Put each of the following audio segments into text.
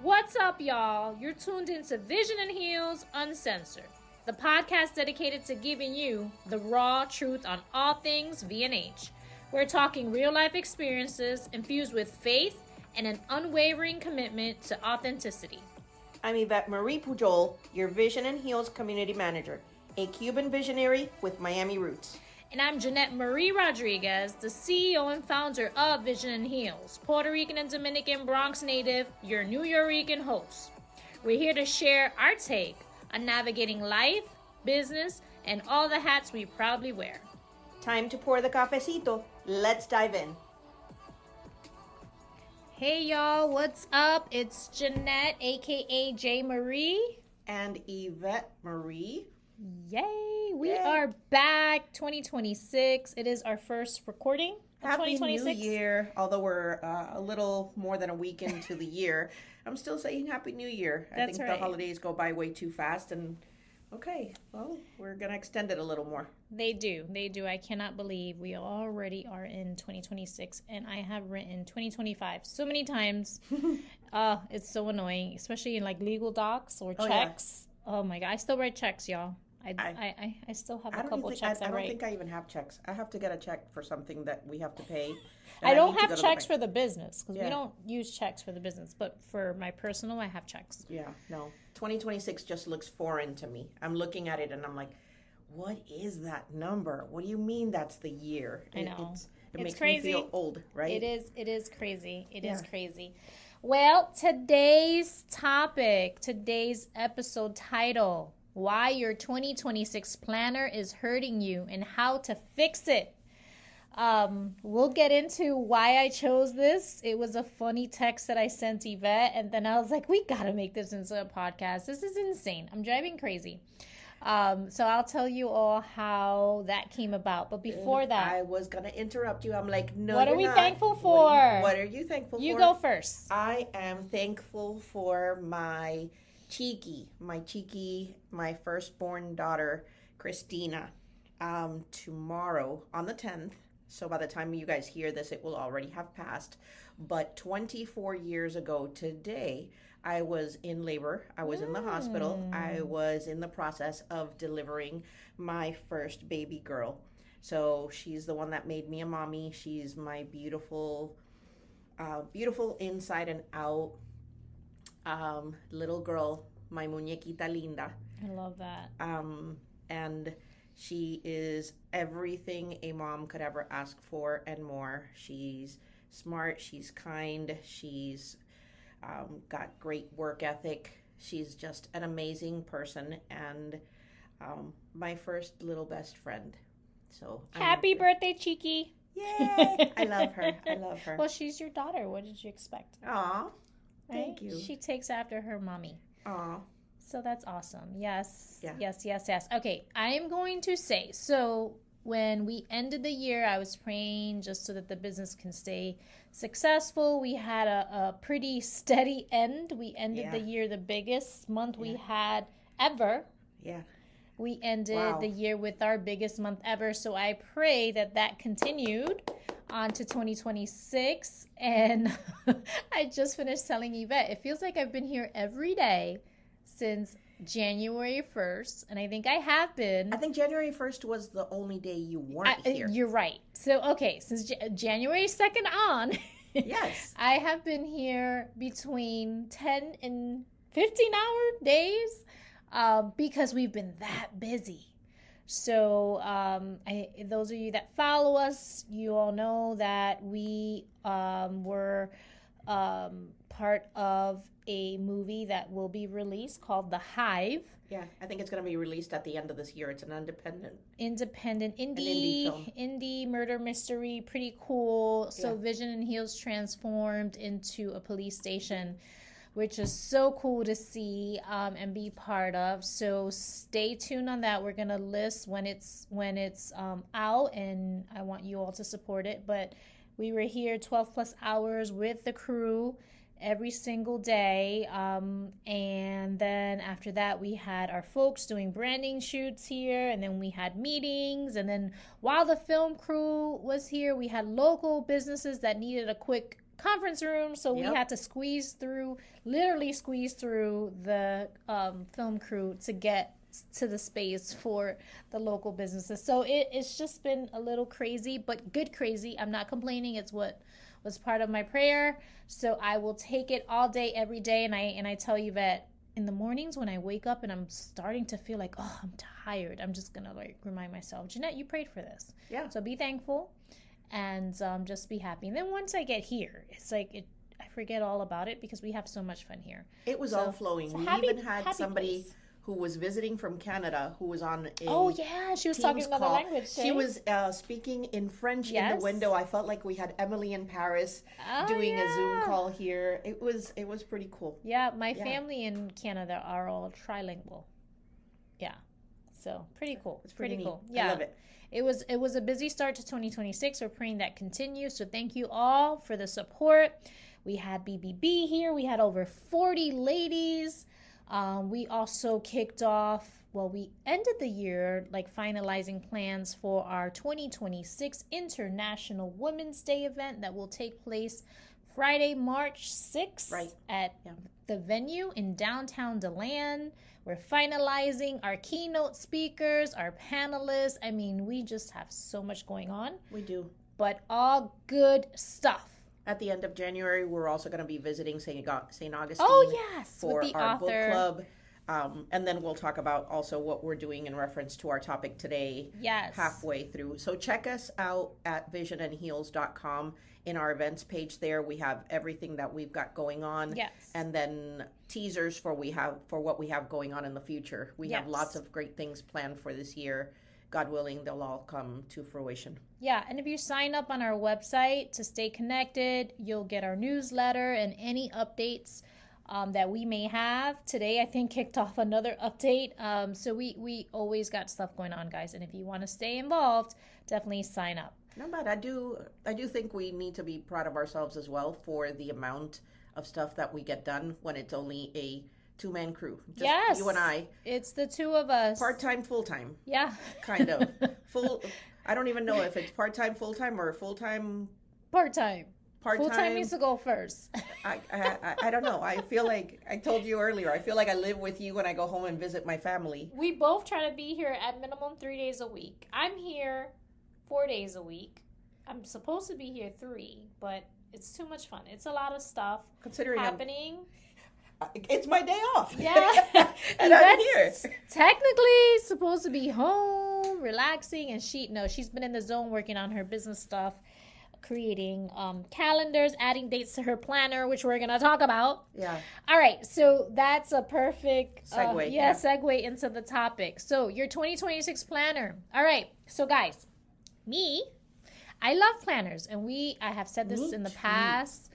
What's up, y'all? You're tuned into Vision and Heels Uncensored, the podcast dedicated to giving you the raw truth on all things V&H. We're talking real-life experiences infused with faith and an unwavering commitment to authenticity. I'm Ivette Pujol, your Vision and Heels Community Manager, a Cuban visionary with Miami roots. And I'm Jeanette Marie Rodriguez, the CEO and founder of Vision and Heels, Puerto Rican and Dominican Bronx native, your New Yorican host. We're here to share our take on navigating life, business, and all the hats we proudly wear. Time to pour the cafecito. Let's dive in. Hey y'all, what's up? It's Jeanette, aka J. Marie. And Ivette Marie. Yay! We are back, 2026. It is our first recording of Happy 2026. New Year. Although we're a little more than a week into the year, I'm still saying Happy New Year. I think the holidays go by way too fast. And okay, well, we're going to extend it a little more. They do. I cannot believe we already are in 2026, and I have written 2025 so many times. It's so annoying, especially in like legal docs or checks. Oh my God, I still write checks, y'all. I still have a couple checks I write. I don't think I even have checks. I have to get a check for something that we have to pay. I don't have checks for the business because we don't use checks for the business. But for my personal, I have checks. Yeah, no. 2026 just looks foreign to me. I'm looking at it and I'm like, what is that number? What do you mean that's the year? I know. It makes crazy. Me feel old, right? It is crazy. It is crazy. Well, today's topic, today's episode title, why your 2026 planner is hurting you and how to fix it. We'll get into why I chose this. It was a funny text that I sent Yvette, and then I was like, we gotta make this into a podcast. This is insane. I'm driving crazy. So I'll tell you all how that came about. But before that, I was gonna interrupt you. I'm like, no, what are we thankful for? What are you thankful for? You go first. I am thankful for my firstborn daughter, Christina. Tomorrow on the 10th. So by the time you guys hear this, it will already have passed. But 24 years ago today, I was in labor. I was in the hospital. I was in the process of delivering my first baby girl. So she's the one that made me a mommy. She's my beautiful, beautiful inside and out little girl, my muñequita linda. I love that. And she is everything a mom could ever ask for and more. She's smart. She's kind. She's got great work ethic. She's just an amazing person and my first little best friend. So happy birthday, Cheeky. Yay! I love her. Well, she's your daughter. What did you expect? Aw, right? thank you. She takes after her mommy. Aw. So that's awesome. Yes. Yeah. Yes. Okay, I'm going to say, so when we ended the year, I was praying just so that the business can stay successful. We had a pretty steady end. We ended the year the biggest month we had ever. Yeah. We ended the year with our biggest month ever. So I pray that continued on to 2026. And I just finished telling Yvette, it feels like I've been here every day since January 1st. And I think I have been. I think January 1st was the only day you weren't here. You're right. So, okay, since January 2nd on, yes, I have been here between 10 and 15-hour days. Because we've been that busy. So those of you that follow us, you all know that we were part of a movie that will be released called The Hive. Yeah, I think it's going to be released at the end of this year. It's an independent indie film. Indie murder mystery, pretty cool. So Vision and Heels transformed into a police station, which is so cool to see and be part of. So stay tuned on that. We're gonna list when it's out, and I want you all to support it. But we were here 12 plus hours with the crew every single day, and then after that we had our folks doing branding shoots here, and then we had meetings, and then while the film crew was here, we had local businesses that needed a quick conference room, so we had to literally squeeze through the film crew to get to the space for the local businesses. So it's just been a little crazy, but good crazy. I'm not complaining. It's what was part of my prayer. So I will take it all day, every day. And I tell you that in the mornings when I wake up and I'm starting to feel like, oh, I'm tired, I'm just gonna like remind myself, Jeanette, you prayed for this. Yeah. So be thankful and just be happy. And then once I get here, it's like I forget all about it because we have so much fun here. It was all flowing. We even had somebody place. Who was visiting from Canada, who was on a she was talking another language. She was speaking in French in the window. I felt like we had Emily in Paris doing a Zoom call here. It was pretty cool. Yeah, my family in Canada are all trilingual. Yeah, so pretty cool. It's pretty cool. Yeah, I love it. It was a busy start to 2026. We're praying that continues. So thank you all for the support. We had BBB here. We had over 40 ladies. We also kicked off, we ended the year like finalizing plans for our 2026 International Women's Day event that will take place Friday, March 6th at the venue in downtown DeLand. We're finalizing our keynote speakers, our panelists. I mean, we just have so much going on. We do. But all good stuff. At the end of January, we're also going to be visiting St. Augustine with for the our author. book club. And then we'll talk about also what we're doing in reference to our topic today halfway through. So check us out at visionandheals.com. In our events page there, we have everything that we've got going on. Yes. And then teasers for what we have going on in the future. We have lots of great things planned for this year. God willing, they'll all come to fruition. Yeah, and if you sign up on our website to stay connected, you'll get our newsletter and any updates that we may have. Today, I think, kicked off another update. So we always got stuff going on, guys. And if you want to stay involved, definitely sign up. No, but I do think we need to be proud of ourselves as well for the amount of stuff that we get done when it's only a two-man crew. Just you and I. It's the two of us. Part-time, full-time. Yeah. Kind of. I don't even know if it's part-time, full-time, or full-time. Part-time. Full-time needs to go first. I don't know. I feel like, I told you earlier, I feel like I live with you when I go home and visit my family. We both try to be here at minimum 3 days a week. I'm here 4 days a week. I'm supposed to be here 3, but it's too much fun. It's a lot of stuff happening. It's my day off. Yeah. And I'm here. Technically supposed to be home, relaxing, and she's been in the zone working on her business stuff, creating calendars, adding dates to her planner, which we're going to talk about. Yeah. All right. So that's a perfect segue. Segue into the topic. So your 2026 planner. All right. So guys, I love planners, and I have said this in the past.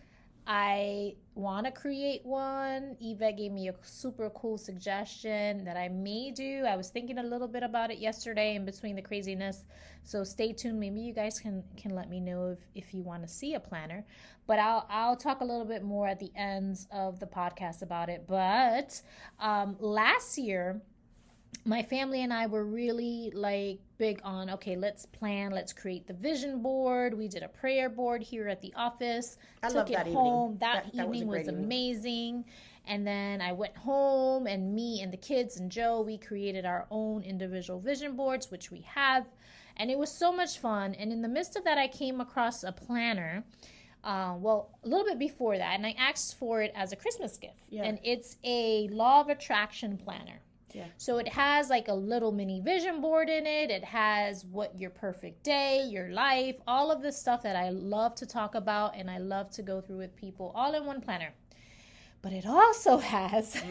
I want to create one. Ivette gave me a super cool suggestion that I may do. I was thinking a little bit about it yesterday in between the craziness. So stay tuned. Maybe you guys can let me know if you want to see a planner. But I'll talk a little bit more at the ends of the podcast about it. But last year, my family and I were really big on, okay, let's plan, let's create the vision board. We did a prayer board here at the office. I love that evening. That evening was amazing. And then I went home, and me and the kids and Joe, we created our own individual vision boards, which we have. And it was so much fun. And in the midst of that, I came across a planner. A little bit before that, and I asked for it as a Christmas gift. Yeah. And it's a law of attraction planner. Yeah. So it has a little mini vision board in it. It has what your perfect day, your life, all of the stuff that I love to talk about and I love to go through with people, all in one planner. But it also has...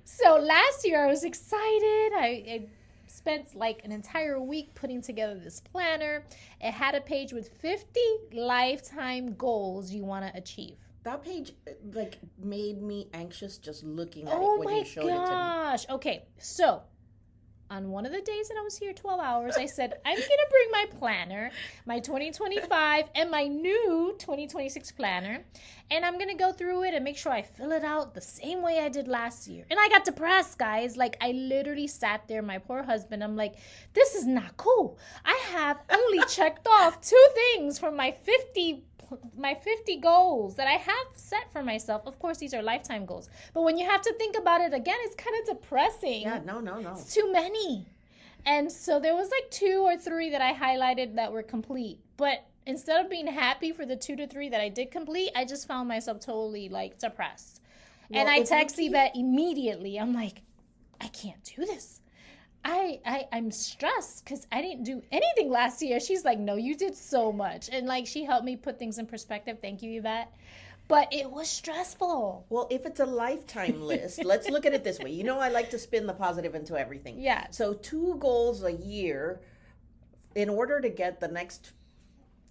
So last year I was excited. I spent an entire week putting together this planner. It had a page with 50 lifetime goals you want to achieve. That page, made me anxious just looking at it when you showed it to me. Oh, my gosh. Okay, so on one of the days that I was here 12 hours, I said, I'm going to bring my planner, my 2025, and my new 2026 planner, and I'm going to go through it and make sure I fill it out the same way I did last year. And I got depressed, guys. I literally sat there, my poor husband. I'm like, this is not cool. I have only checked off 2 things from my 50 my 50 goals that I have set for myself. Of course, these are lifetime goals. But when you have to think about it again, it's kind of depressing. Yeah, no. It's too many. And so there was like 2 or 3 that I highlighted that were complete. But instead of being happy for the 2 to 3 that I did complete, I just found myself totally like depressed. Well, and I text Ivette immediately. I'm like, I can't do this. I'm stressed because I didn't do anything last year. She's like, no, you did so much. And like, she helped me put things in perspective. Thank you, Yvette. But it was stressful. Well, if it's a lifetime list, let's look at it this way. You know, I like to spin the positive into everything. Yeah. So 2 goals a year, in order to get the next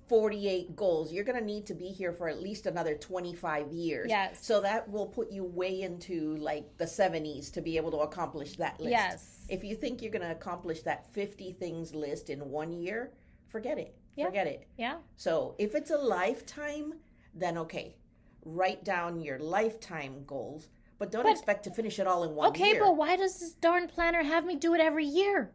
48 goals, you're going to need to be here for at least another 25 years. Yes. So that will put you way into like the 70s to be able to accomplish that list. Yes. If you think you're going to accomplish that 50 things list in 1 year, forget it. Yeah. Forget it. Yeah. So if it's a lifetime, then okay. Write down your lifetime goals, but don't expect to finish it all in 1 year. Okay, but why does this darn planner have me do it every year?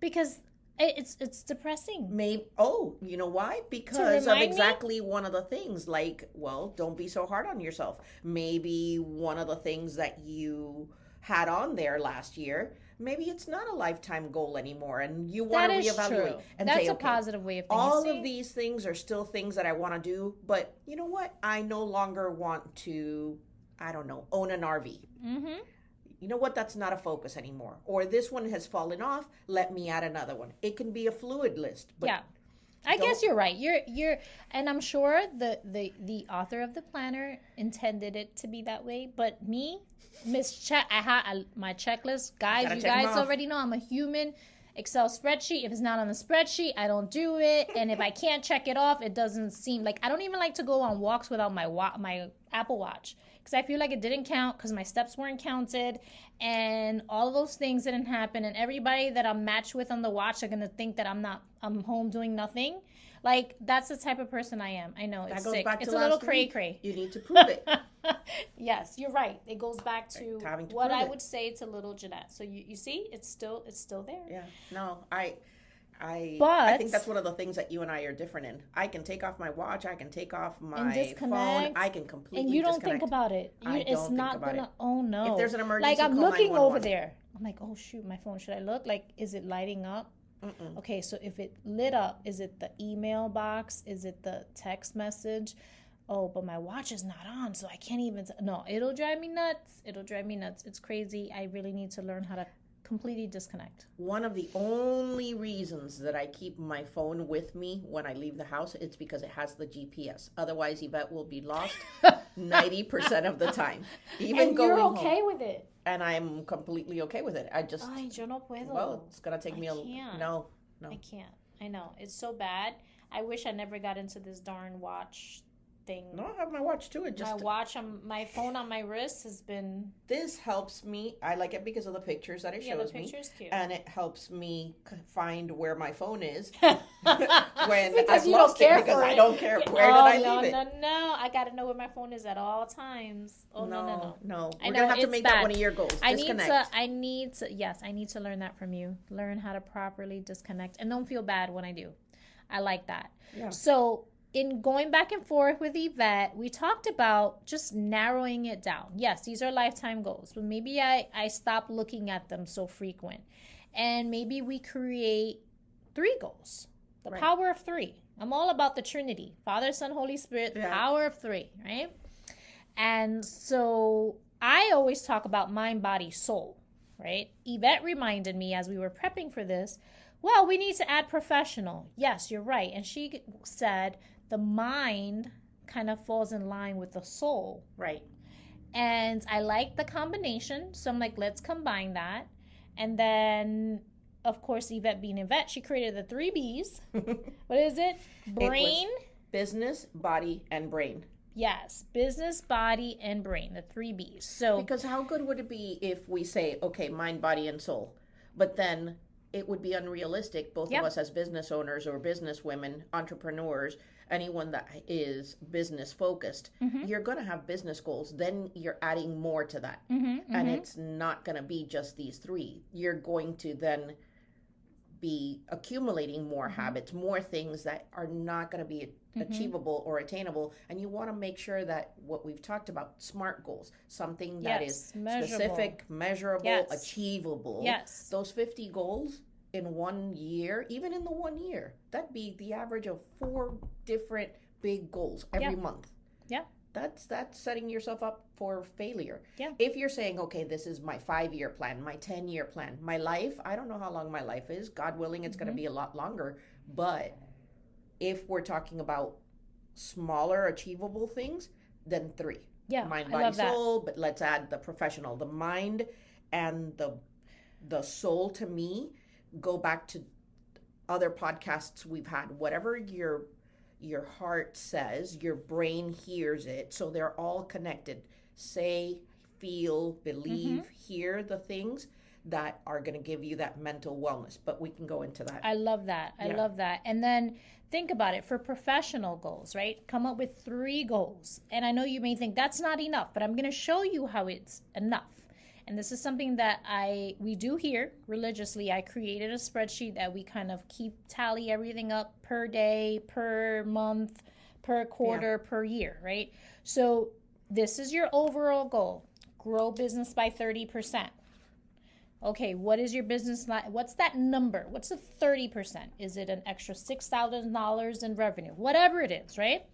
Because it's depressing. Maybe. Oh, you know why? Because of exactly one of the things. Like, well, don't be so hard on yourself. Maybe one of the things that you had on there last year, maybe it's not a lifetime goal anymore, and you want to reevaluate. True. And that's say, a positive way of thinking. All of these things are still things that I want to do, but you know what? I no longer want to, I don't know, own an RV. Mm-hmm. You know what? That's not a focus anymore. Or this one has fallen off. Let me add another one. It can be a fluid list. But yeah. I guess you're right. You're, and I'm sure the author of the planner intended it to be that way. But me, I had my checklist, guys. You guys already know I'm a human. Excel spreadsheet. If it's not on the spreadsheet, I don't do it. And if I can't check it off, it doesn't seem like I don't even like to go on walks without my Apple Watch because I feel like it didn't count because my steps weren't counted and all of those things didn't happen. And everybody that I'm matched with on the watch are gonna think that I'm home doing nothing. Like that's the type of person I am. I know it's sick. It's a little cray-cray. You need to prove it. Yes, you're right. It goes back to what I would say to little Jeanette. So you see, it's still there. Yeah. No, I But think that's one of the things that you and I are different in. I can take off my watch. I can take off my phone. I can completely and you don't disconnect. think about it. It's not gonna. Oh no! If there's an emergency, like I'm call looking 911. over there. I'm like, oh shoot, my phone. Should I look? Like, is it lighting up? Mm-mm. Okay, so if it lit up, is it the email box? Is it the text message? Oh, but my watch is not on, so I can't even. No, it'll drive me nuts. It's crazy. I really need to learn how to completely disconnect. One of the only reasons that I keep my phone with me when I leave the house, it's because it has the GPS. Otherwise, Yvette will be lost 90% of the time. Even and going you're home. okay with it. And I'm completely okay with it. I just, Ay, yo no puedo. well, it's going to take me no. I can't. I know. It's so bad. I wish I never got into this darn watch thing. No, I have my watch too. It just my phone on my wrist has been. This helps me. I like it because of the pictures that it shows me. Yeah, the picture's cute. And it helps me find where my phone is when I've lost it because I don't care where did I leave it. No. I got to know where my phone is at all times. Oh no. We're gonna have to make that one of your goals. Disconnect. I need to learn that from you. Learn how to properly disconnect and don't feel bad when I do. I like that. Yeah. So in going back and forth with Yvette, we talked about just narrowing it down. Yes, these are lifetime goals, but maybe I stop looking at them so frequent. And maybe we create 3 goals. The power of 3. I'm all about the Trinity. Father, Son, Holy Spirit, power of 3, right? And so I always talk about mind, body, soul, right? Yvette reminded me as we were prepping for this, well, we need to add professional. Yes, you're right. And she said the mind kind of falls in line with the soul. Right. And I like the combination. So I'm like, let's combine that. And then, of course, Yvette being Yvette, she created the 3 B's. What is it? Brain. Business, body, and brain. Yes. Business, body, and brain. The 3 B's. So because how good would it be if we say, okay, mind, body, and soul, but then it would be unrealistic, both of us as business owners or business women, entrepreneurs, anyone that is business focused, you're going to have business goals. Then you're adding more to that. And it's not going to be just these 3. You're going to then be accumulating more habits, more things that are not going to be achievable or attainable, and you want to make sure that what we've talked about, SMART goals, something that is specific, measurable, achievable. Yes. Those 50 goals in 1 year, even in the 1 year, that'd be the average of 4 different big goals every month. Yeah. That's setting yourself up for failure. Yeah. If you're saying, okay, this is my 5-year plan, my 10-year plan, my life, I don't know how long my life is. God willing, it's going to be a lot longer. But if we're talking about smaller, achievable things, then 3. Yeah. Mind, body, soul. But let's add the professional. The mind and the soul, to me, go back to other podcasts we've had. Whatever your heart says, your brain hears it. So they're all connected. Say, feel, believe, hear the things that are going to give you that mental wellness. But we can go into that. I love that. I love that. And then think about it for professional goals, right? Come up with 3 goals. And I know you may think that's not enough, but I'm going to show you how it's enough. And this is something that we do here religiously. I created a spreadsheet that we kind of tally everything up per day, per month, per quarter, per year, right? So this is your overall goal. Grow business by 30%. Okay, what is your business like? What's that number? What's the 30%? Is it an extra $6,000 in revenue? Whatever it is, right?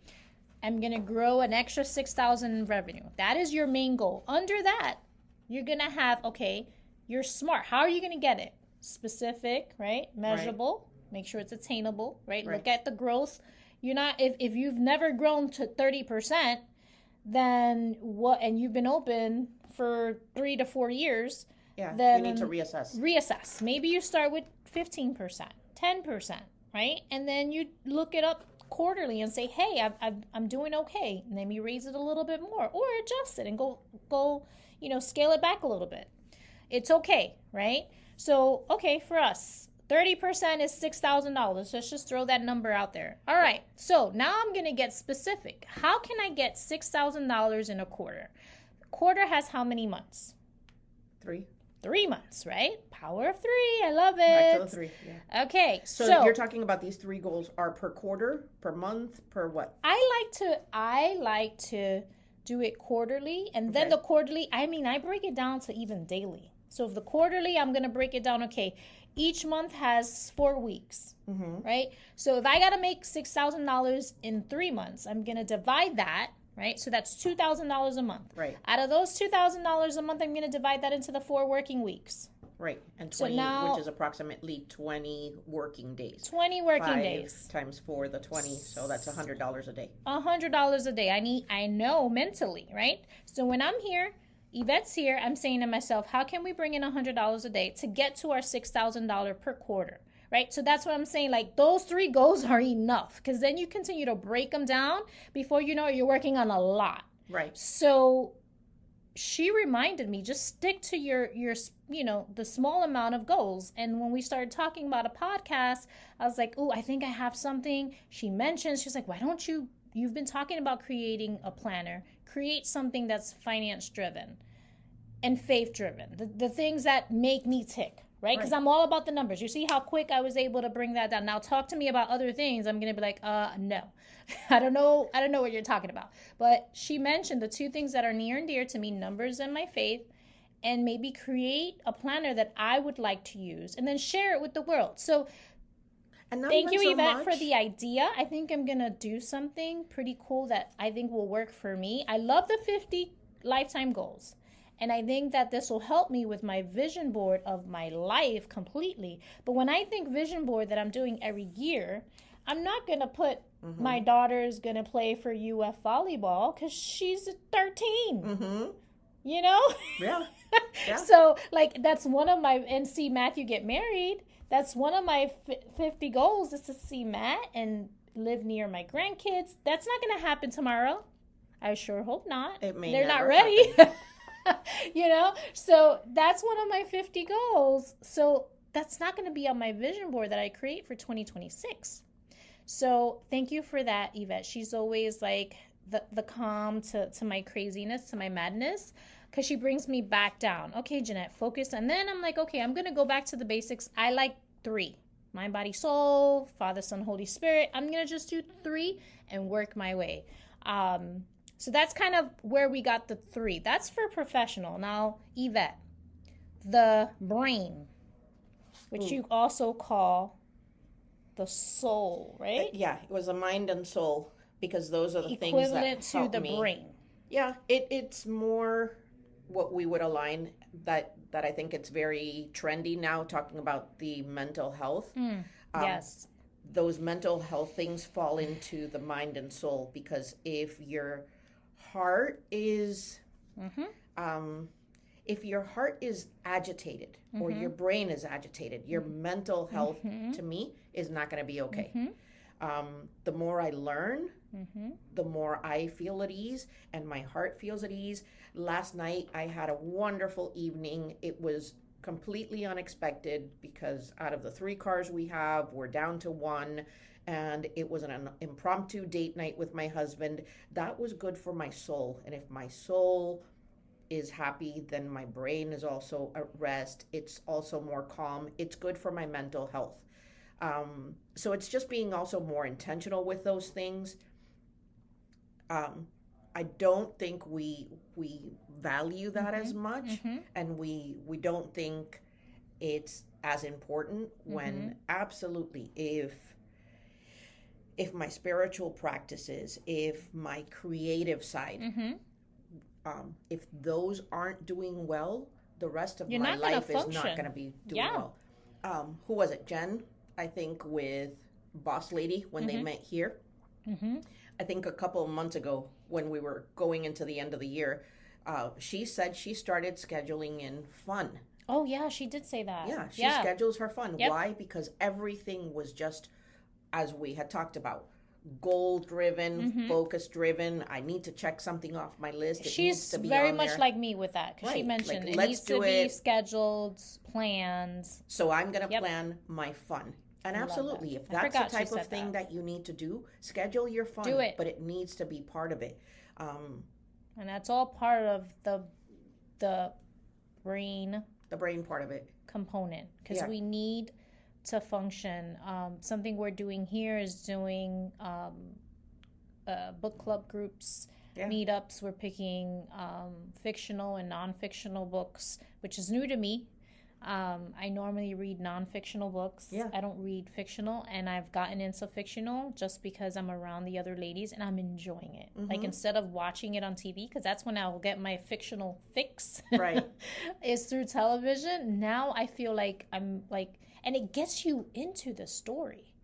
I'm going to grow an extra $6,000 in revenue. That is your main goal. Under that, you're going to have, okay, you're smart. How are you going to get it? Specific, right? Measurable. Right. Make sure it's attainable, right? Look at the growth. You're not, if you've never grown to 30%, then what, and you've been open for 3 to 4 years, then you need to reassess. Reassess. Maybe you start with 15%, 10%, right? And then you look it up quarterly and say, hey, I'm doing okay. And then you raise it a little bit more or adjust it and go, scale it back a little bit. It's okay, right? So, okay, for us, 30% is $6,000. Let's just throw that number out there. All right. So now I'm going to get specific. How can I get $6,000 in a quarter? Quarter has how many months? 3. 3 months, right? Power of 3. I love it. Back to the 3. Yeah. Okay. So you're talking about these 3 goals are per quarter, per month, per what? I like to do it quarterly, and then the quarterly, I break it down to even daily. So if the quarterly, I'm going to break it down, okay, each month has 4 weeks, right? So if I got to make $6,000 in 3 months, I'm going to divide that, right? So that's $2,000 a month. Right. Out of those $2,000 a month, I'm going to divide that into the 4 working weeks. Right. And 20, which is approximately 20 working days. 20 working days. 5 times 4, the 20. So that's $100 a day. $100 a day. I know mentally, right? So when I'm here, Yvette's here, I'm saying to myself, how can we bring in $100 a day to get to our $6,000 per quarter, right? So that's what I'm saying. Like those 3 goals are enough because then you continue to break them down. Before you know it, you're working on a lot. Right. So she reminded me, just stick to your the small amount of goals. And when we started talking about a podcast, I was like, oh, I think I have something. She mentioned, she's like, why don't you've been talking about creating a planner. Create something that's finance driven and faith driven. The things that make me tick, right? Because I'm all about the numbers. You see how quick I was able to bring that down. Now talk to me about other things. I'm going to be like, no. I don't know what you're talking about. But she mentioned the 2 things that are near and dear to me, numbers and my faith, and maybe create a planner that I would like to use and then share it with the world. So thank you, Yvette, for the idea. I think I'm going to do something pretty cool that I think will work for me. I love the 50 lifetime goals. And I think that this will help me with my vision board of my life completely. But when I think vision board that I'm doing every year, I'm not going to put my daughter's going to play for UF volleyball because she's 13. You know? Yeah. So, like, that's one of my, and see Matthew get married. That's one of my 50 goals is to see Matt and live near my grandkids. That's not going to happen tomorrow. I sure hope not. They're not ready. So that's one of my 50 goals. So that's not going to be on my vision board that I create for 2026. So thank you for that, Yvette. She's always like the calm to my craziness, to my madness, because she brings me back down. Okay, Jeanette, focus. And then I'm like, okay, I'm going to go back to the basics. I like 3. mind, body, soul, Father, Son, Holy Spirit. I'm going to just do 3 and work my way. So that's kind of where we got the 3. That's for professional. Now, Ivette, the brain, which you also call the soul, right? Yeah, it was a mind and soul, because those are the things that equivalent to the brain. Yeah, it's more what we would align that I think it's very trendy now, talking about the mental health. Yes. Those mental health things fall into the mind and soul, because if your heart is if your heart is agitated or your brain is agitated, your mental health to me is not going to be okay. The more I learn, the more I feel at ease, and my heart feels at ease. Last night I had a wonderful evening. It was completely unexpected, because out of the 3 cars we have, we're down to 1, and it was an impromptu date night with my husband. That was good for my soul, and if my soul is happy, then my brain is also at rest. It's also more calm. It's good for my mental health. So it's just being also more intentional with those things. I don't think we value that as much, and we don't think it's as important, when absolutely, if my spiritual practices, if my creative side, if those aren't doing well, the rest of my life is not going to be doing well. Who was it? Jen, I think, with Boss Lady, when they met here. I think a couple of months ago, when we were going into the end of the year, she said she started scheduling in fun. Oh, yeah, she did say that. Yeah, she schedules her fun. Why? Because everything was just, as we had talked about, goal-driven, focus-driven. I need to check something off my list. She's very much like me with that, because she mentioned it needs to be scheduled, planned. So I'm going to plan my fun. And absolutely, if that's the type of thing that you need to do, schedule your fun. Do it. But it needs to be part of it. And that's all part of the brain. The brain part of it. Component. Because we need to function. Something we're doing here is doing book club groups, meetups. We're picking fictional and non-fictional books, which is new to me. I normally read non-fictional books. I don't read fictional, and I've gotten into fictional just because I'm around the other ladies and I'm enjoying it. Like, instead of watching it on TV, because that's when I'll get my fictional fix. Right. Is through television. Now I feel like I'm like, and it gets you into the story.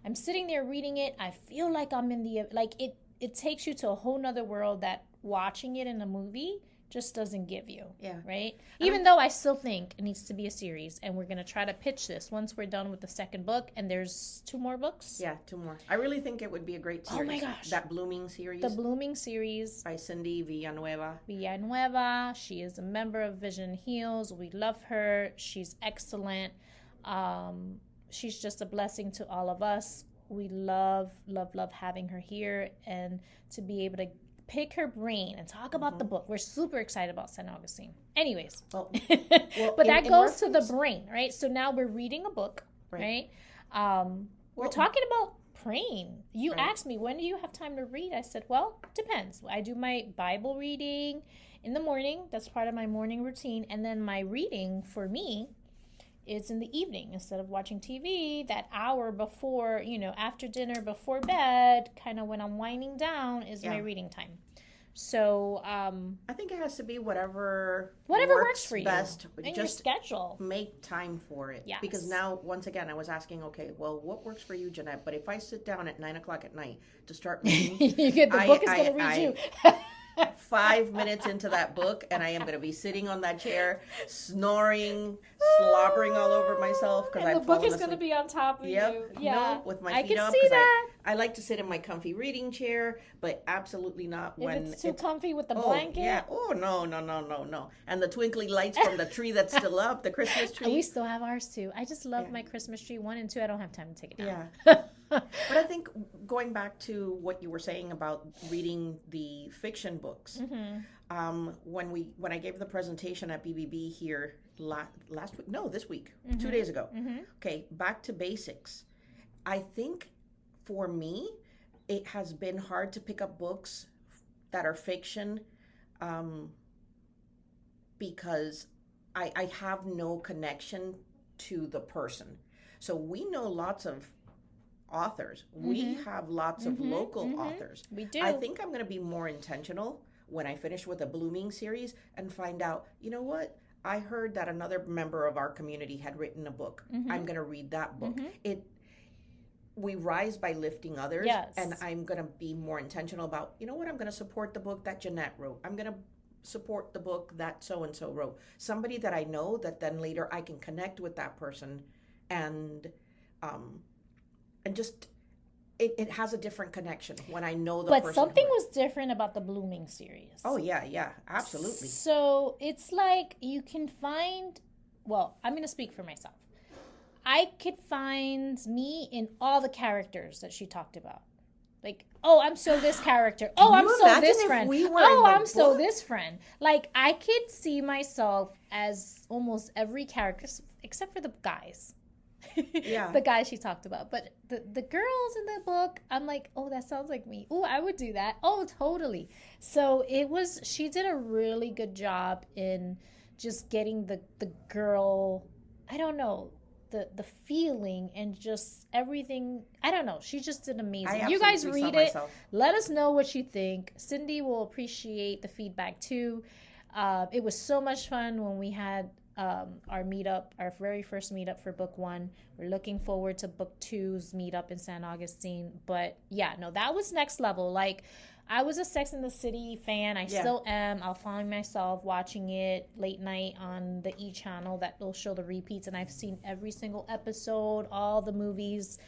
I'm sitting there reading it. I feel like I'm in the, like, it takes you to a whole nother world that watching it in a movie just doesn't give you. Right? Even though I still think it needs to be a series, and we're going to try to pitch this once we're done with the 2nd book, and there's 2 more books. 2 more. I really think it would be a great series. Oh my gosh. That Blooming series. The Blooming series. By Cindy Villanueva. She is a member of Vision Heals. We love her. She's excellent. She's just a blessing to all of us. We love having her here, and to be able to pick her brain and talk about the book. We're super excited about St. Augustine. Anyways, but that goes to the brain, right? So now we're reading a book, right? We're talking about praying. You asked me, when do you have time to read? I said, well, depends. I do my Bible reading in the morning. That's part of my morning routine. And then my reading for me is in the evening. Instead of watching TV, that hour before, after dinner, before bed, kind of when I'm winding down is my reading time. So I think it has to be whatever works for you best. And your schedule. Make time for it. Yes. Because now, once again, I was asking, okay, well, what works for you, Jeanette? But if I sit down at 9:00 at night to start reading, the book is going to read you. 5 minutes into that book, and I am going to be sitting on that chair, snoring, slobbering all over myself because the book is going to be on top of you. No, with my feet up. I can see that. I like to sit in my comfy reading chair, but absolutely not when it's too comfy with the blanket. Yeah. Oh no. And the twinkly lights from the tree that's still up, the Christmas tree. We still have ours too. I just love my Christmas tree 1 and 2. I don't have time to take it down. Yeah. But I think going back to what you were saying about reading the fiction books, when I gave the presentation at BBB here last week, no, this week, 2 days ago. Okay, back to basics. I think for me, it has been hard to pick up books that are fiction because I have no connection to the person. So we know lots of authors. We have lots of local authors. We do. I think I'm going to be more intentional when I finish with a Blooming series and find out, you know what? I heard that another member of our community had written a book. I'm going to read that book. We rise by lifting others. Yes. And I'm going to be more intentional about, you know what? I'm going to support the book that Jeanette wrote. I'm going to support the book that so-and-so wrote. Somebody that I know that then later I can connect with that person and just it has a different connection when I know the person. But something was different about the Blooming series. Oh, yeah, absolutely. So it's like you can find, well, I'm going to speak for myself. I could find me in all the characters that she talked about. Like, oh, I'm so this character. Oh, I'm so this friend. Oh, I'm so this friend. Like, I could see myself as almost every character, except for the guys. Yeah. The guys she talked about. But the girls in the book, I'm like, oh, that sounds like me. Oh, I would do that. Oh, totally. So she did a really good job in just getting the girl, I don't know, the feeling and just everything. I don't know. She just did amazing. You guys read it. Let us know what you think. Cindy will appreciate the feedback too. It was so much fun when we had our meetup, our very first meetup for book 1. We're looking forward to book 2's meetup in San Augustine. But yeah, no, that was next level. Like, I was a Sex and the City fan. I still am. I'll find myself watching it late night on the E! Channel that will show the repeats. And I've seen every single episode, all the movies,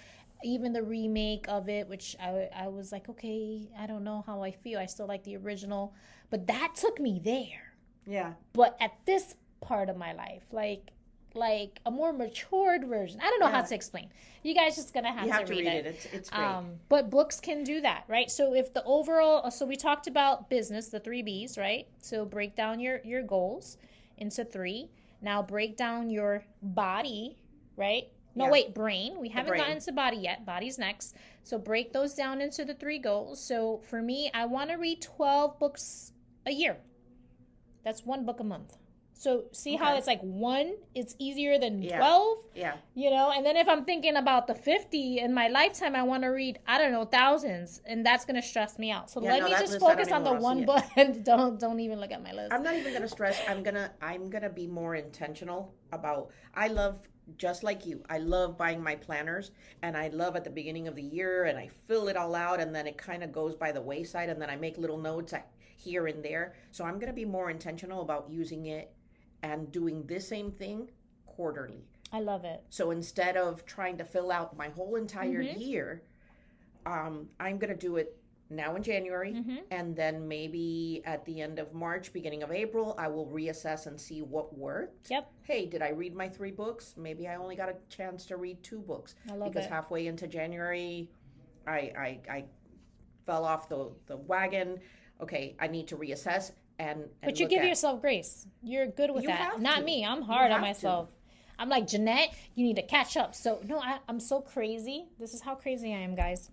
even the remake of it, which I was like, okay, I don't know how I feel. I still like the original. But that took me there. Yeah. But at this part of my life, like a more matured version. I don't know how to explain. You guys just gonna have to read it. It's great. But books can do that, right? So if the overall, so we talked about business, the 3 B's, right? So break down your goals into 3. Now break down your body, right? No, wait, brain. We haven't gotten to body yet. Body's next. So break those down into the 3 goals. So for me, I want to read 12 books a year. That's 1 book a month. So see how it's like 1, it's easier than 12? Yeah. You know, and then if I'm thinking about the 50 in my lifetime, I want to read, I don't know, thousands, and that's going to stress me out. So let me just focus on the 1 book and don't even look at my list. I'm not even going to stress. I'm going to be more intentional about, I love, just like you, I love buying my planners, and I love at the beginning of the year, and I fill it all out, and then it kind of goes by the wayside, and then I make little notes here and there. So I'm going to be more intentional about using it and doing this same thing quarterly. I love it. So instead of trying to fill out my whole entire year, I'm going to do it now in January, and then maybe at the end of March, beginning of April, I will reassess and see what worked. Yep. Hey, did I read my 3 books? Maybe I only got a chance to read 2 books. I love because halfway into January, I fell off the wagon. Okay, I need to reassess. But you give yourself grace. You're good with that. Not me. I'm hard on myself. I'm like, Jeanette, you need to catch up. So, no, I'm so crazy. This is how crazy I am, guys.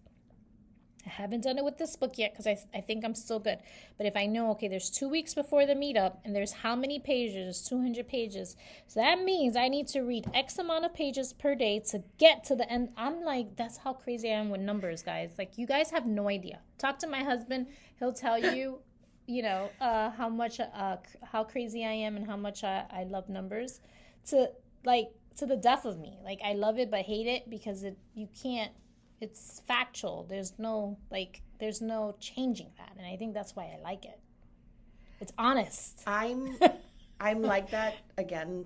I haven't done it with this book yet because I think I'm still good. But if I know, okay, there's 2 weeks before the meetup and there's how many pages? 200 pages. So that means I need to read X amount of pages per day to get to the end. I'm like, that's how crazy I am with numbers, guys. Like, you guys have no idea. Talk to my husband. He'll tell you, you know, how crazy I am and how much I love numbers to the death of me. Like, I love it but hate it because it's factual. There's no changing that. And I think that's why I like it. It's honest. I'm like that again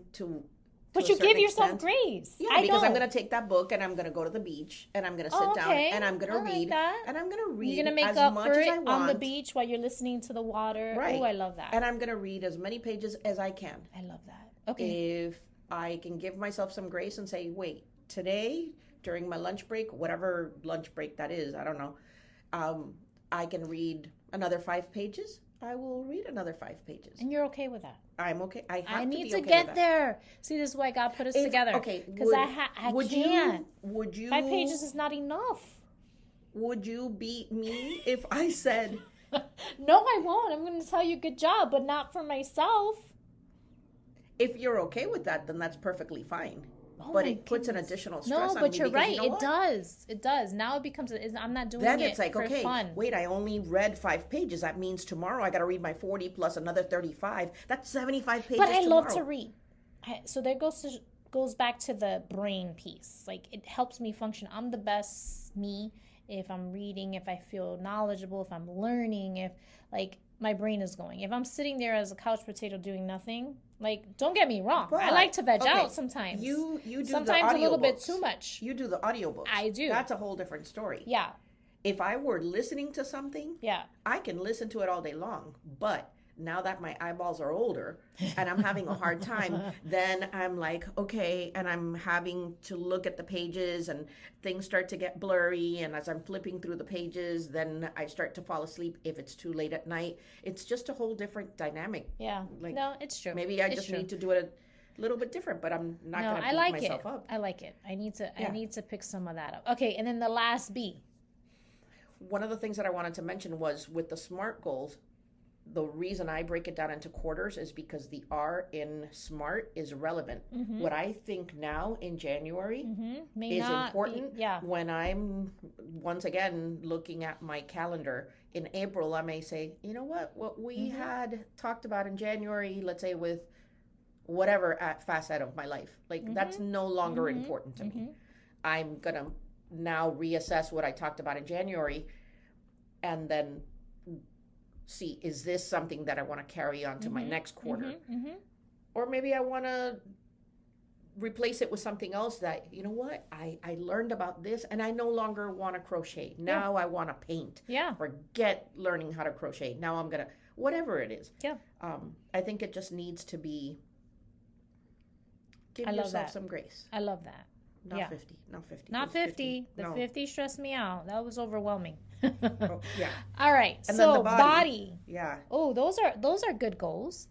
But you give yourself grace. Yeah, because I'm going to take that book and I'm going to go to the beach and I'm going to sit down and I'm going to read. And I'm going to read. You're going to make up for it on the beach while you're listening to the water. Right. Oh, I love that. And I'm going to read as many pages as I can. I love that. Okay. If I can give myself some grace and say, wait, today during my lunch break, whatever lunch break that is, I don't know, I can read another 5 pages. I will read another 5 pages. And you're okay with that? I'm okay. I need to get there. See, this is why God put us together. Okay. Because I can't. Would you? 5 pages is not enough. Would you beat me if I said... No, I won't. I'm going to tell you good job, but not for myself. If you're okay with that, then that's perfectly fine. Oh, but it puts an additional stress on me. No, but you're right. You know it does. It does. Now it becomes, I'm not doing then it it's like, for okay, fun. wait, I only read 5 pages. That means tomorrow I got to read my 40 plus another 35. That's 75 pages But I tomorrow. love to read. So there goes back to the brain piece. Like, it helps me function. I'm the best me if I'm reading, if I feel knowledgeable, if I'm learning, if, like, my brain is going. If I'm sitting there as a couch potato doing nothing, like, don't get me wrong. But I like to veg out sometimes. You do sometimes the a little bit audiobooks. too much. You do the audiobooks. I do. That's a whole different story. Yeah. If I were listening to something, I can listen to it all day long. But now that my eyeballs are older and I'm having a hard time, then I'm like, okay, and I'm having to look at the pages and things start to get blurry. And as I'm flipping through the pages, then I start to fall asleep if it's too late at night. It's just a whole different dynamic. Yeah. Like, no, it's true. Maybe I just need to do it a little bit different, but I'm not going to beat myself up. I like it. I need to pick some of that up. Okay, and then the last B. One of the things that I wanted to mention was with the SMART goals, the reason I break it down into quarters is because the R in SMART is relevant. Mm-hmm. What I think now in January is important when I'm, once again, looking at my calendar. In April, I may say, you know what we had talked about in January, let's say with whatever facet of my life, like that's no longer important to me. I'm going to now reassess what I talked about in January and then see, is this something that I want to carry on to my next quarter? Or maybe I want to replace it with something else that, you know what, I learned about this and I no longer want to crochet. Now I want to paint. Forget learning how to crochet. Now I'm going to, whatever it is. I think it just needs to be, give yourself some grace. I love that. Not 50. Not 50. Not 50. The 50 stressed me out. That was overwhelming. Yeah. All right. And so then the body. Yeah. Oh, those are good goals.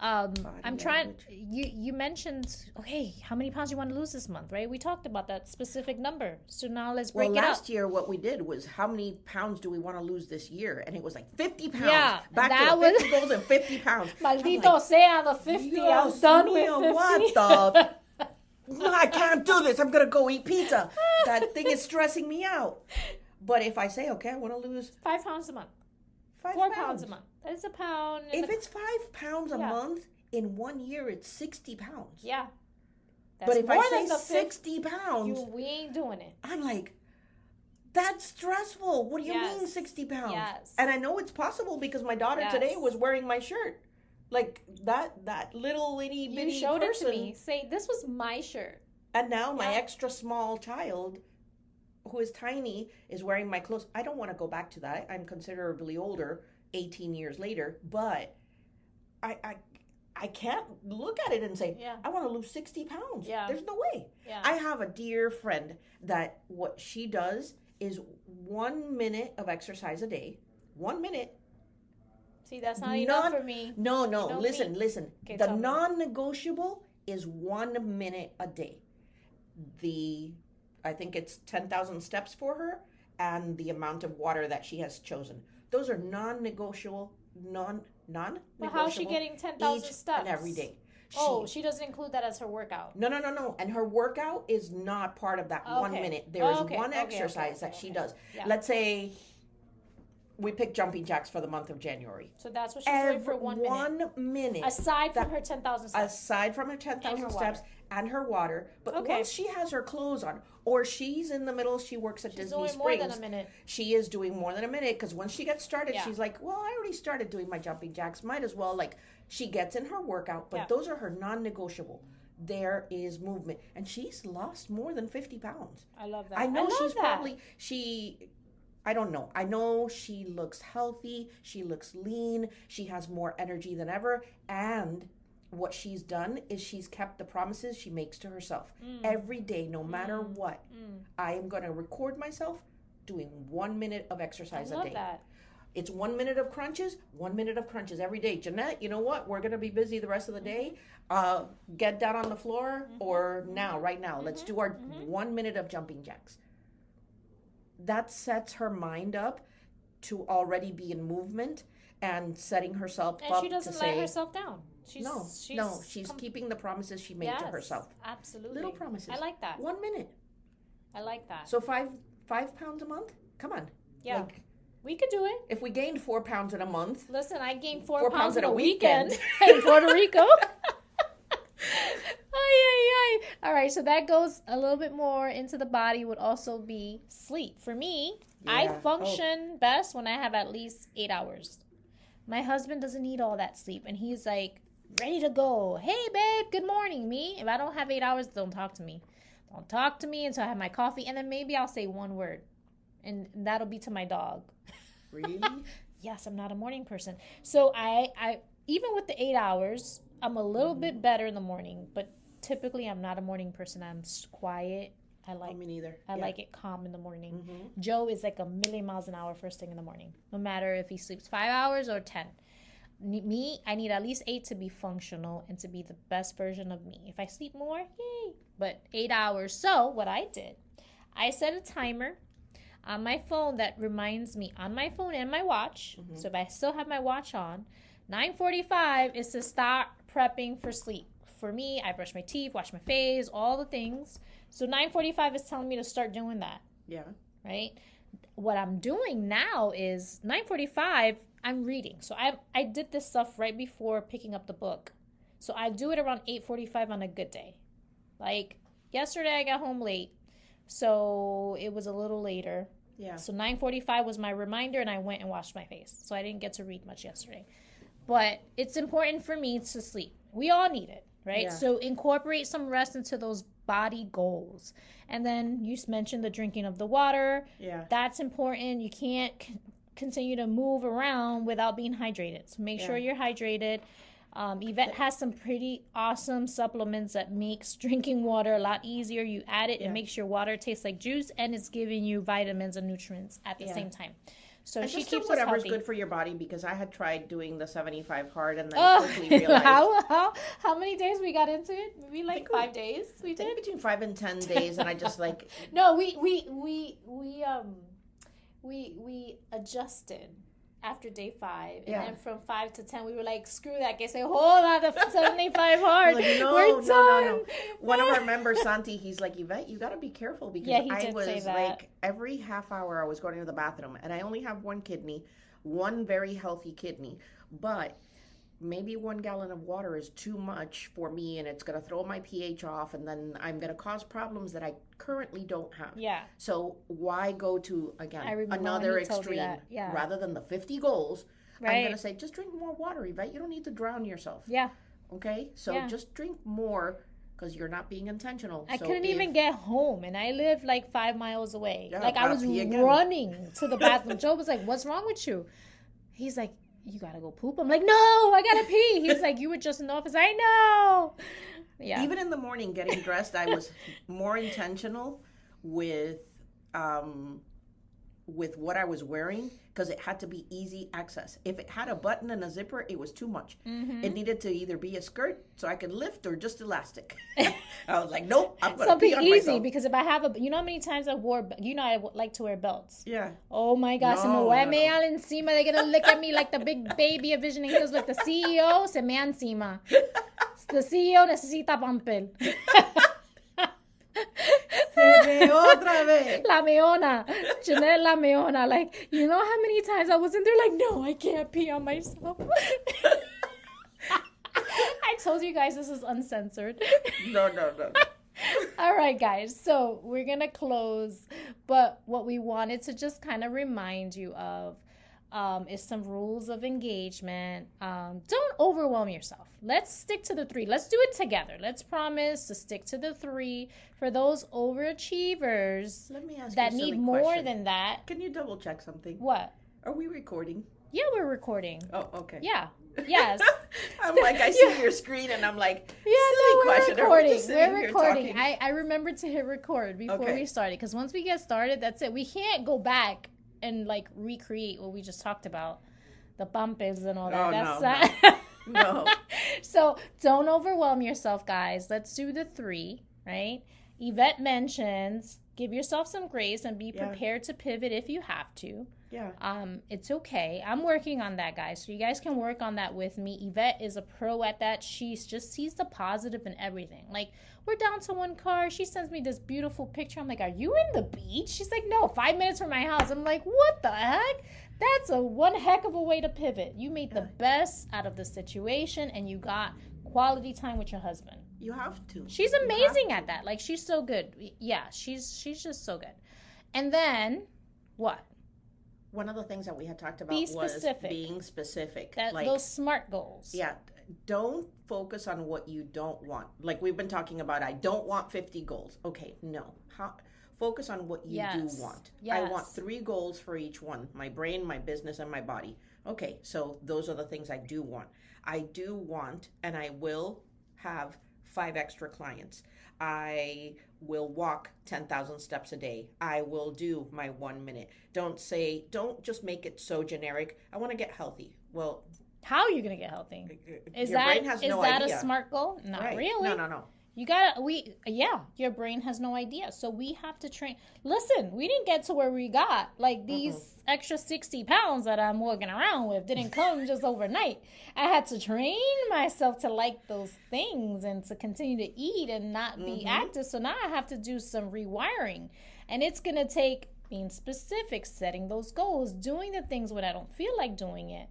I'm trying. You mentioned, okay, how many pounds you want to lose this month, right? We talked about that specific number. So now let's break it up. Last year, what we did was how many pounds do we want to lose this year? And it was like 50 pounds. Yeah, back to the 50 goals and 50 pounds. Maldito sea the 50. I'm done with 50. What the? I can't do this. I'm going to go eat pizza. That thing is stressing me out. But if I say, okay, I want to lose 5 pounds a month. 4 pounds a month. That's a pound. If it's 5 pounds a month, in 1 year, it's 60 pounds. Yeah. But if I say 60 pounds, we ain't doing it. I'm like, that's stressful. What do you mean 60 pounds? Yes. And I know it's possible because my daughter today was wearing my shirt. Like that little itty bitty person. You showed it to me. Say, this was my shirt. And now my extra small child, who is tiny, is wearing my clothes. I don't want to go back to that. I'm considerably older, 18 years later. But I can't look at it and say, I want to lose 60 pounds. Yeah. There's no way. Yeah. I have a dear friend that what she does is 1 minute of exercise a day. 1 minute. See, that's not enough for me. No. Listen. Okay, the non-negotiable is 1 minute a day. I think it's 10,000 steps for her and the amount of water that she has chosen. Those are non-negotiable, non-negotiable. Well, how is she getting 10,000 steps? And every day. She doesn't include that as her workout. No. And her workout is not part of that 1 minute. There is one exercise that she does. Yeah. Let's say we pick jumping jacks for the month of January. So that's what she's doing for 1 minute. 1 minute. Aside from her 10,000 steps. Aside from her 10,000 steps and her water. But once she has her clothes on, or she's in the middle, she works at Disney Springs. More than a minute. She is doing more than a minute because once she gets started, she's like, well, I already started doing my jumping jacks. Might as well. Like, she gets in her workout, but those are her non-negotiable. There is movement. And she's lost more than 50 pounds. I love that. I know I don't know. I know she looks healthy. She looks lean. She has more energy than ever. And what she's done is she's kept the promises she makes to herself. Every day, no matter what, I am going to record myself doing 1 minute of exercise a day. I love that. It's 1 minute of crunches, 1 minute of crunches every day. Jeanette, you know what? We're going to be busy the rest of the day. Get down on the floor or now, right now. Let's do our 1 minute of jumping jacks. That sets her mind up to already be in movement and setting herself up to say... And she doesn't let herself down. She's keeping the promises she made to herself. Absolutely. Little promises. I like that. 1 minute. I like that. So 5 pounds a month? Come on. Yeah. Like, we could do it. If we gained 4 pounds in a month. Listen, I gained 4 pounds in a weekend in Puerto Rico. All right, so that goes a little bit more into the body, would also be sleep. For me, I function best when I have at least 8 hours. My husband doesn't need all that sleep, and he's like ready to go. Hey, babe, good morning. Me, if I don't have 8 hours, don't talk to me. Don't talk to me until I have my coffee, and then maybe I'll say one word, and that'll be to my dog. Really? Yes, I'm not a morning person. So I even with the 8 hours, I'm a little bit better in the morning, but typically I'm not a morning person. I'm quiet. Me neither. I like it calm in the morning. Joe is like a million miles an hour first thing in the morning, no matter if he sleeps 5 hours or 10. Me, I need at least 8 to be functional and to be the best version of me. If I sleep more, yay. But 8 hours. So what I did, I set a timer on my phone that reminds me on my phone and my watch. So if I still have my watch on, 9:45 is to start prepping for sleep. For me, I brush my teeth, wash my face, all the things. So 9:45 is telling me to start doing that. Yeah. Right? What I'm doing now is 9:45, I'm reading. So I did this stuff right before picking up the book. So I do it around 8:45 on a good day. Like yesterday I got home late. So it was a little later. Yeah. So 9:45 was my reminder, and I went and washed my face. So I didn't get to read much yesterday. But it's important for me to sleep. We all need it, right? Yeah. So incorporate some rest into those body goals. And then you mentioned the drinking of the water. Yeah. That's important. You can't continue to move around without being hydrated. So make sure you're hydrated. Ivette has some pretty awesome supplements that makes drinking water a lot easier. You add it, it makes your water taste like juice, and it's giving you vitamins and nutrients at the same time. So and she just keeps do whatever's us healthy. Good for your body, because I had tried doing the 75 hard and then quickly realized. How many days we got into it? Maybe like 5 days. We did between 5 and 10 days, and I just like. No, we adjusted after day 5, and then from 5 to 10 we were like, screw that, que se joda the 75 hard. Like, we're done. No. One of our members, Santi, he's like, Ivette, you got to be careful, because he did say that. Like every half hour I was going to the bathroom, and I only have one kidney, one very healthy kidney, but maybe 1 gallon of water is too much for me, and it's going to throw my pH off, and then I'm going to cause problems that I currently don't have. Yeah. So why go to, again, another extreme? Rather than the 50 goals, I'm going to say, just drink more water, Ivette. You don't need to drown yourself. Yeah. Okay? So just drink more, because you're not being intentional. I couldn't even get home, and I live like 5 miles away. Yeah, like I was running to the bathroom. Joe was like, what's wrong with you? He's like, you gotta go poop. I'm like, no, I gotta pee. He was like, you were just in the office. I know. Yeah. Even in the morning, getting dressed, I was more intentional with what I was wearing, because it had to be easy access. If it had a button and a zipper, it was too much. It needed to either be a skirt so I could lift, or just elastic. I was like, nope, I'm going to pee on myself. Easy, because if I have you know how many times I wore, I like to wear belts. Yeah. Oh my gosh, se me voy a mear encima. They're going to look at me like the big baby of Vision and Heels, like the CEO se mea encima. The CEO necesita pamper. Otra vez. La meona. Jeanette la meona. Like, you know how many times I was in there like, no, I can't pee on myself. I told you guys this is uncensored. No. All right, guys. So we're going to close. But what we wanted to just kind of remind you of is some rules of engagement. Don't overwhelm yourself. Let's stick to the 3. Let's do it together. Let's promise to stick to the 3. For those overachievers that need more than that. Can you double check something? What? Are we recording? Yeah, we're recording. Oh, okay. Yeah. Yes. I'm like, I see your screen, and I'm like, we're recording. We're recording. I remembered to hit record before we started, because once we get started, that's it. We can't go back and like recreate what we just talked about, the bumpers and all that. Oh, That's no. So don't overwhelm yourself, guys. Let's do the 3, right? Ivette mentions give yourself some grace and be prepared to pivot if you have to. Yeah. It's okay. I'm working on that, guys. So you guys can work on that with me. Ivette is a pro at that. She just sees the positive in everything. Like, we're down to 1 car. She sends me this beautiful picture. I'm like, are you in the beach? She's like, no, 5 minutes from my house. I'm like, what the heck? That's one heck of a way to pivot. You made the best out of the situation, and you got quality time with your husband. You have to. She's amazing at that. Like, she's so good. Yeah, she's just so good. And then, what? One of the things that we had talked about was being specific. Like, those SMART goals. Yeah. Don't focus on what you don't want. Like we've been talking about, I don't want 50 goals. Okay, no. Focus on what you do want. Yes. I want 3 goals for each one. My brain, my business, and my body. Okay, so those are the things I do want. I do want, and I will have 5 extra clients. I will walk 10,000 steps a day. I will do my 1 minute. Don't just make it so generic. I want to get healthy. Well, how are you going to get healthy? Is your that brain has no idea. A SMART goal? Not really. No. You your brain has no idea. So we have to train. Listen, we didn't get to where we got. Like these extra 60 pounds that I'm walking around with didn't come just overnight. I had to train myself to like those things and to continue to eat and not be active. So now I have to do some rewiring. And it's going to take being specific, setting those goals, doing the things when I don't feel like doing it.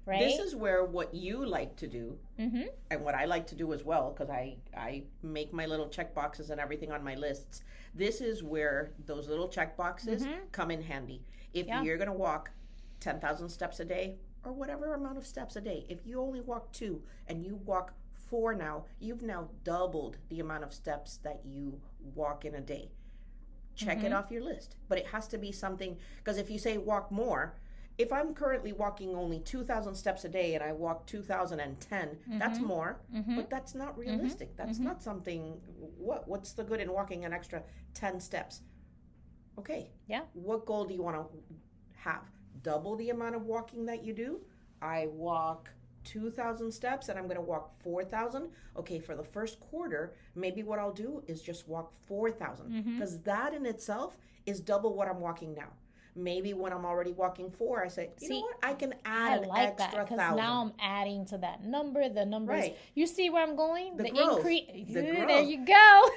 Right? This is where what you like to do and what I like to do as well, because I make my little check boxes and everything on my lists. This is where those little check boxes come in handy. If you're going to walk 10,000 steps a day or whatever amount of steps a day, if you only walk 2 and you walk 4 now, you've now doubled the amount of steps that you walk in a day. Check it off your list. But it has to be something, because if you say walk more, if I'm currently walking only 2,000 steps a day and I walk 2,010, that's more, but that's not realistic. That's not something, what's the good in walking an extra 10 steps? Okay. Yeah. What goal do you want to have? Double the amount of walking that you do? I walk 2,000 steps and I'm going to walk 4,000. Okay, for the first quarter, maybe what I'll do is just walk 4,000 because that in itself is double what I'm walking now. Maybe when I'm already walking 4, I say, you know what? I can add an extra 1,000. Now I'm adding to that number. The numbers. Right. You see where I'm going? The growth. Increase. The growth. There you go.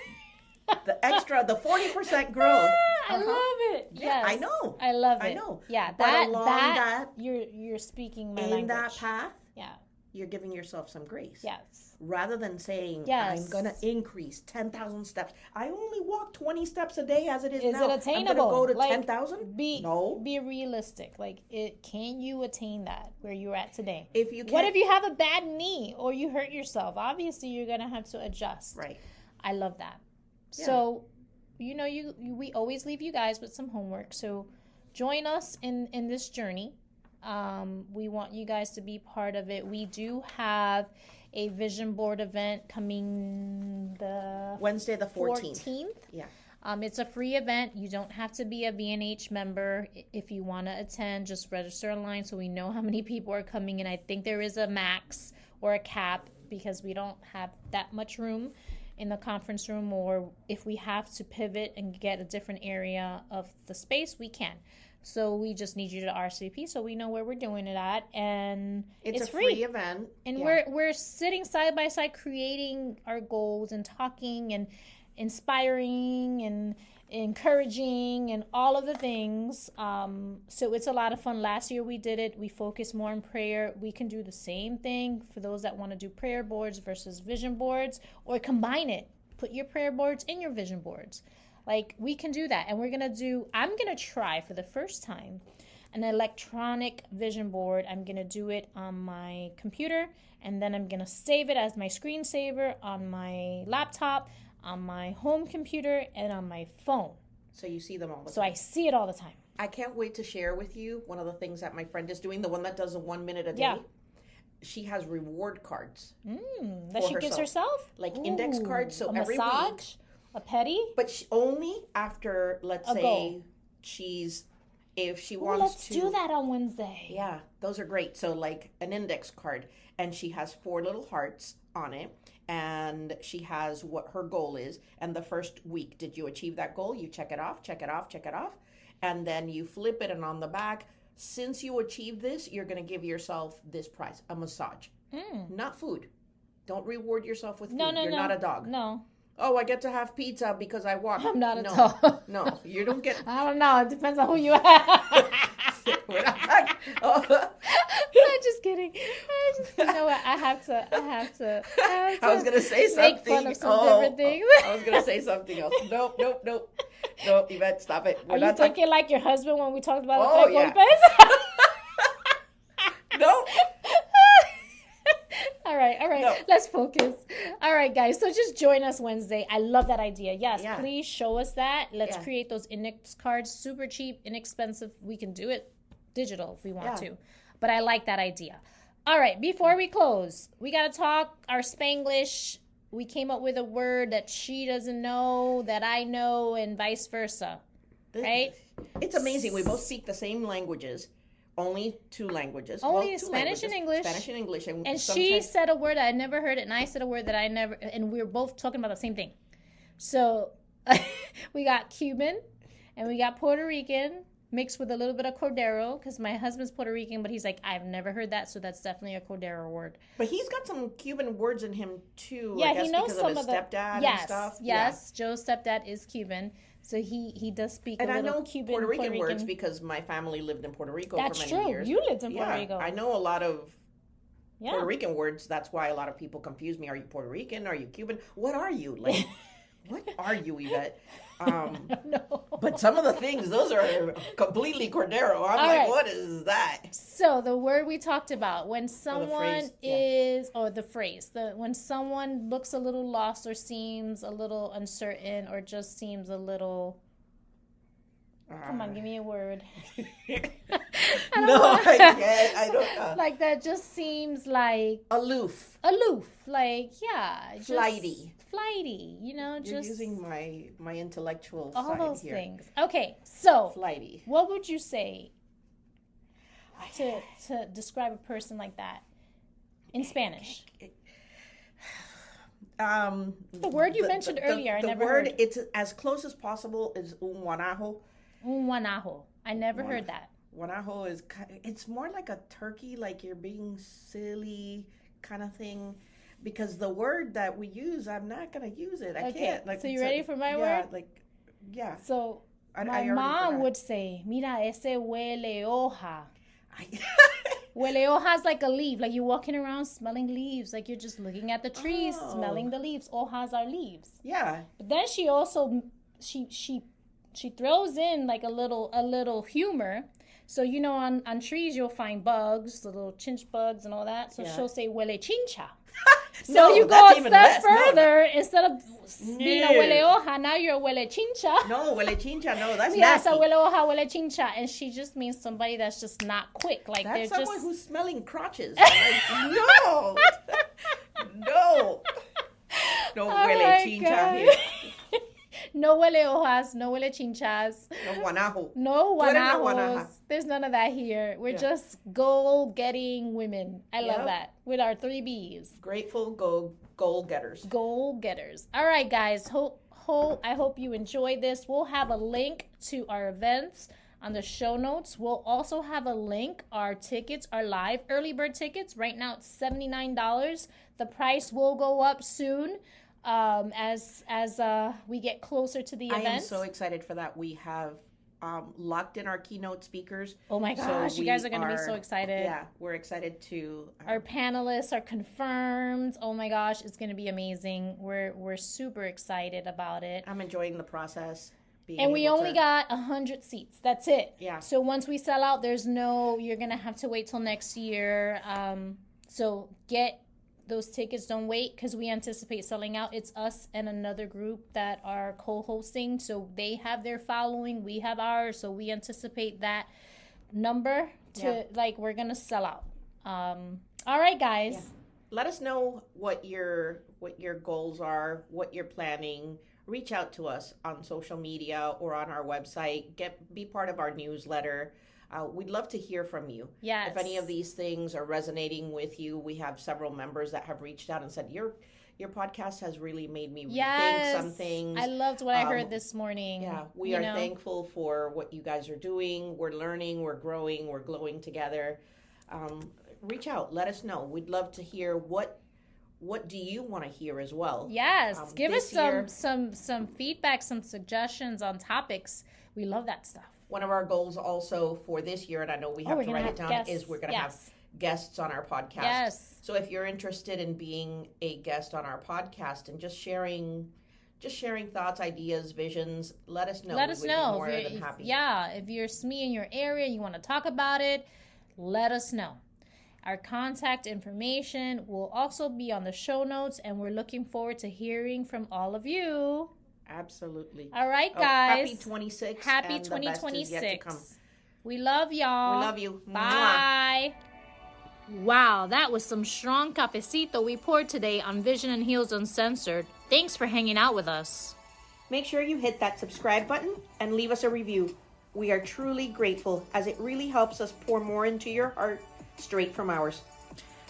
The 40% growth. I love it. Yeah, yes. I know. I love it. I know. Yeah, but along that you're speaking my in language. that path. Yeah. You're giving yourself some grace. Yes. Rather than saying, yes. I'm going to increase 10,000 steps. I only walk 20 steps a day as it is now. Is it attainable? I'm going to go to like, 10,000? No. Be realistic. Like, can you attain that where you're at today? If you can't, what if you have a bad knee or you hurt yourself? Obviously, you're going to have to adjust. Right. I love that. Yeah. So, we always leave you guys with some homework. So, join us in this journey. We want you guys to be part of it. We do have a vision board event coming the Wednesday the 14th. Yeah. It's a free event. You don't have to be a VNH member. If you want to attend, just register online so we know how many people are coming in. I think there is a max or a cap because we don't have that much room in the conference room, or if we have to pivot and get a different area of the space, we can. So we just need you to RSVP so we know where we're doing it at, and it's a free event. And we're sitting side by side creating our goals and talking and inspiring and encouraging and all of the things. So it's a lot of fun. Last year we did it. We focused more on prayer. We can do the same thing for those that want to do prayer boards versus vision boards, or combine it. Put your prayer boards in your vision boards. Like, we can do that. And I'm going to try for the first time an electronic vision board. I'm going to do it on my computer, and then I'm going to save it as my screensaver on my laptop, on my home computer, and on my phone. So you see them all the time. So I see it all the time. I can't wait to share with you one of the things that my friend is doing, the one that does the 1 minute a day. Yeah. She has reward cards. That she gives herself? Like index cards. So every massage? week. A petty? But only after, let's say, she's If she Ooh, wants let's to do that on Wednesday. Yeah, those are great. So like an index card, and she has 4 little hearts on it, and she has what her goal is. And the first week, did you achieve that goal? You check it off, check it off, check it off, and then you flip it, and on the back, since you achieved this, you're going to give yourself this prize, a massage. Not food. Don't reward yourself with food. You're not a dog. No. Oh, I get to have pizza because I walk. I'm not a dog. No, you don't get. I don't know. It depends on who you are. We're not talking. Oh. I'm just kidding. You know what? I have to. I was gonna say something. Make fun of some different things. I was gonna say something else. Nope. No, Ivette, stop it. Are you thinking like your husband when we talked about the golpes? No. All right. No. Let's focus. All right, guys. So just join us Wednesday. I love that idea. Yes, please show us that. Let's create those index cards. Super cheap, inexpensive. We can do it digital if we want to. But I like that idea. All right. Before we close, we got to talk our Spanglish. We came up with a word that she doesn't know, that I know, and vice versa. Right? It's amazing. We both speak the same languages. Only 2 languages. Only Spanish and English. Spanish and English. And she said a word I had never heard it, and I said a word that I never, and we were both talking about the same thing. So we got Cuban, and we got Puerto Rican, mixed with a little bit of Cordero, because my husband's Puerto Rican, but he's like, I've never heard that, so that's definitely a Cordero word. But he's got some Cuban words in him, too. Yeah, I guess he knows because some of his stepdad and stuff. Yes, Joe's stepdad is Cuban. So he does speak a little Cuban, Puerto Rican words because my family lived in Puerto Rico for many years. You lived in Puerto Rico. I know a lot of Puerto Rican words. That's why a lot of people confuse me. Are you Puerto Rican? Are you Cuban? What are you? Like, what are you, Ivette? No. But some of the things, those are completely Cordero. I'm like, what is that? So the word we talked about, when someone when someone looks a little lost or seems a little uncertain or just seems a little, come on, give me a word. I can't. I don't know. Like that just seems like aloof. Like, flighty, You're using my intellectual all side those here. things. Okay, so flighty. What would you say to describe a person like that in Spanish? The word you mentioned earlier, I never heard. The word, it's as close as possible, is un guanajo. Un guanajo. I never heard that. Guanajo is, it's more like a turkey, like you're being silly kind of thing. Because the word that we use, I'm not going to use it. I can't. Like, so you ready for my word? Yeah. So my mom would say, mira, ese huele hoja. Huele hoja is like a leaf. Like you're walking around smelling leaves. Like you're just looking at the trees, smelling the leaves. Hojas are leaves. Yeah. But then she also, she throws in like a little humor. So, on trees, you'll find bugs, little chinch bugs and all that. So she'll say, huele chincha. So you go a step further. Instead of being a huele hoja, now you're a huele chincha. No, huele chincha, no, that's yes, nasty. a huele hoja, huele chincha. And she just means somebody that's just not quick. Like that's they're someone who's smelling crotches. Like, no. No huele chincha here. No huele hojas, no huele chinchas. No guanajo. No guanajos. There's none of that here. We're just goal-getting women. I love that. With our 3 Bs. Grateful goal-getters. Goal-getters. All right, guys. I hope you enjoyed this. We'll have a link to our events on the show notes. We'll also have a link. Our tickets are live. Early bird tickets. Right now it's $79. The price will go up soon. As we get closer to the event. I am so excited for that. We have locked in our keynote speakers. Oh my gosh, you guys are going to be so excited. Yeah, we're excited to. Our panelists are confirmed. Oh my gosh, it's going to be amazing. We're super excited about it. I'm enjoying the process. And we only got 100 seats. That's it. Yeah. So once we sell out, you're going to have to wait till next year. So get those tickets. Don't wait, because we anticipate selling out. It's us and another group that are co-hosting, so they have their following, we have ours, so we anticipate that number to we're gonna sell out. All right, guys. Let us know what your goals are, what you're planning. reach out to us on social media or on our website. Be part of our newsletter. We'd love to hear from you. Yes. If any of these things are resonating with you, we have several members that have reached out and said, your podcast has really made me rethink some things. I loved what I heard this morning. Yeah, we are thankful for what you guys are doing. We're learning, we're growing, we're glowing together. Reach out, let us know. We'd love to hear what do you want to hear as well. Yes, give us some feedback, some suggestions on topics. We love that stuff. One of our goals also for this year, and I know we have to write it down, is we're going to have guests on our podcast. Yes. So if you're interested in being a guest on our podcast and just sharing thoughts, ideas, visions, let us know. Let us know. More than happy. Yeah, if you're SME in your area, you want to talk about it, let us know. Our contact information will also be on the show notes, and we're looking forward to hearing from all of you. Absolutely. All right, guys. Happy 26. Happy 2026. We love y'all. We love you. Bye. Mwah. Wow, that was some strong cafecito we poured today on Vision and Heels Uncensored. Thanks for hanging out with us. Make sure you hit that subscribe button and leave us a review. We are truly grateful, as it really helps us pour more into your heart straight from ours.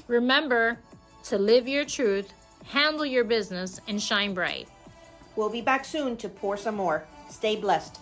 Remember to live your truth, handle your business, and shine bright. We'll be back soon to pour some more. Stay blessed.